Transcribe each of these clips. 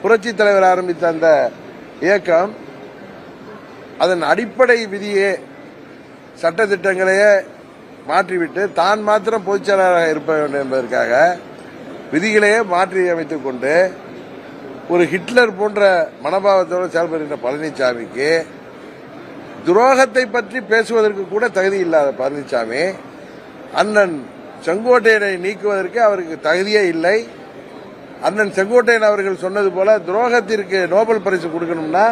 புரட்சி தலைவர் ஆரம்பித்த அந்த இயக்கம் அதன் அடிப்படை விதியே சட்டத்திட்டங்களையே மாற்றிவிட்டு தான் மாத்திரம் பொதுச் செயலாளராக இருக்க வேண்டும் என்பதற்காக விதிகளையே மாற்றி அமைத்துக் கொண்டு ஒரு ஹிட்லர் போன்ற மனோபாவத்தோடு செயல்படுகின்ற பழனிசாமிக்கு துரோகத்தை பற்றி பேசுவதற்கு கூட தகுதி இல்லாத பழனிசாமி அண்ணன் செங்கோட்டையனை நீக்குவதற்கு அவருக்கு தகுதியே இல்லை. அண்ணன் செங்கோட்டையன் அவர்கள் சொன்னது போல துரோகத்திற்கு நோபல் பரிசு கொடுக்கணும்னா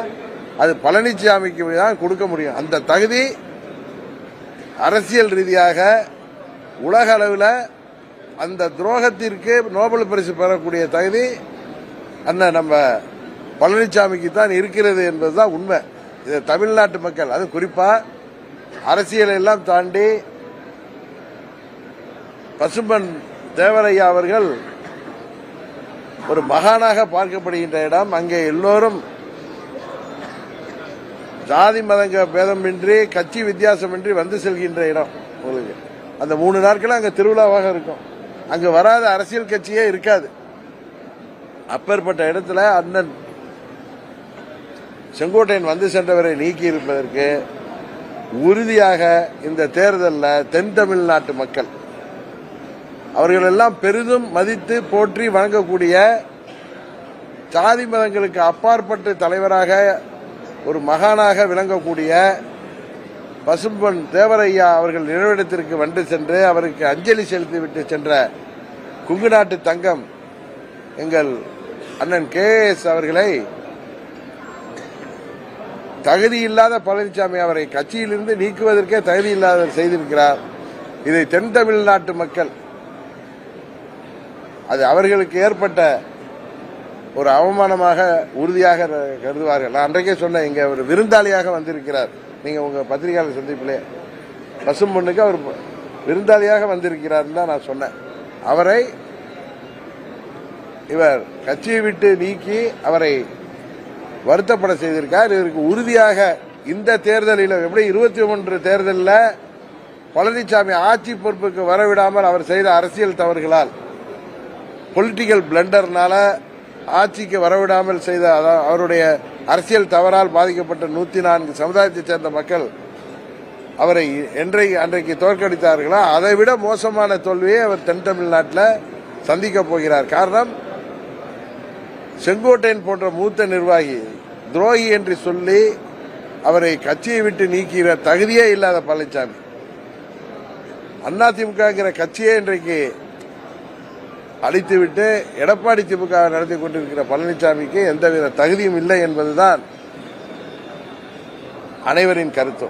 அது பழனிசாமிக்கு தான் கொடுக்க முடியும். அந்த தகுதி அரசியல் ரீதியாக உலக அளவில் அந்த துரோகத்திற்கு நோபல் பரிசு பெறக்கூடிய தகுதி அண்ணன் நம்ம பழனிசாமிக்கு தான் இருக்கிறது என்பதுதான் உண்மை. இது தமிழ்நாட்டு மக்கள், அது குறிப்பா அரசியலை எல்லாம் தாண்டி பசும்பன் தேவரையா அவர்கள் ஒரு மகானாக பார்க்கப்படுகின்ற இடம். அங்கே எல்லோரும் ஜாதி மதங்க பேதமின்றி கட்சி வித்தியாசமின்றி வந்து செல்கின்ற இடம். உங்களுக்கு அந்த 3 நாட்களும் அங்க திருவிழாவாக இருக்கும். அங்க வராத அரசியல் கட்சியே இருக்காது. அப்பேற்பட்ட இடத்துல அண்ணன் செங்கோட்டையன் வந்து சென்றவரை நீக்கி இருப்பதற்கு உறுதியாக இந்த தேர்தலில் தென் தமிழ்நாட்டு மக்கள் அவர்கள் எல்லாம் பெரிதும் மதித்து போற்றி வணங்கக்கூடிய சாதி மதங்களுக்கு அப்பாற்பட்ட தலைவராக ஒரு மகானாக விளங்கக்கூடிய பசும்பொன் தேவரையா அவர்கள் நினைவிடத்திற்கு வந்து சென்று அவருக்கு அஞ்சலி செலுத்திவிட்டு சென்ற குங்குநாட்டு தங்கம் எங்கள் அண்ணன் KS அவர்களை தகுதியில்லாத பழனிசாமி அவரை கட்சியிலிருந்து நீக்குவதற்கே தகுதி இல்லாத செய்திருக்கிறார். இதை தென் தமிழ்நாட்டு மக்கள் அது அவர்களுக்கு ஏற்பட்ட ஒரு அவமானமாக உறுதியாக கருதுவார்கள். நான் அன்றைக்கே சொன்னேன், இங்க ஒரு விருந்தாளியாக வந்திருக்கிறார். நீங்க உங்க பத்திரிகையாளர் சந்திப்பிலே பசும்பொண்ணுக்கு அவர் விருந்தாளியாக வந்திருக்கிறார் தான் நான் சொன்னேன். அவரை இவர் கட்சியை விட்டு நீக்கி அவரை வருத்தப்பட செய்திருக்கார். இதற்கு உறுதியாக இந்த தேர்தலில் எப்படி 21 தேர்தலில் பழனிசாமி ஆட்சி பொறுப்புக்கு வரவிடாமல் அவர் செய்த அரசியல் தவறுகளால் பொலிட்டிக்கல் பிளண்டர்னால ஆட்சிக்கு வரவிடாமல் செய்த அவருடைய அரசியல் தவறால் பாதிக்கப்பட்ட 104 சமுதாயத்தைச் சேர்ந்த மக்கள் அவரை அன்றைக்கு தோற்கடித்தார்களோ அதை விட மோசமான தோல்வியை அவர் தென் தமிழ்நாட்டில் சந்திக்க போகிறார். காரணம், செங்கோட்டையன் போன்ற மூத்த நிர்வாகி துரோகி என்று சொல்லி அவரை கட்சியை விட்டு நீக்கிற தகுதியே இல்லாத பழனிசாமி அதிமுக கட்சியே இன்றைக்கு அழித்துவிட்டு எடப்பாடி திமுக நடத்தி கொண்டிருக்கிற பழனிசாமிக்கு எந்தவித தகுதியும் இல்லை என்பதுதான் அனைவரின் கருத்து.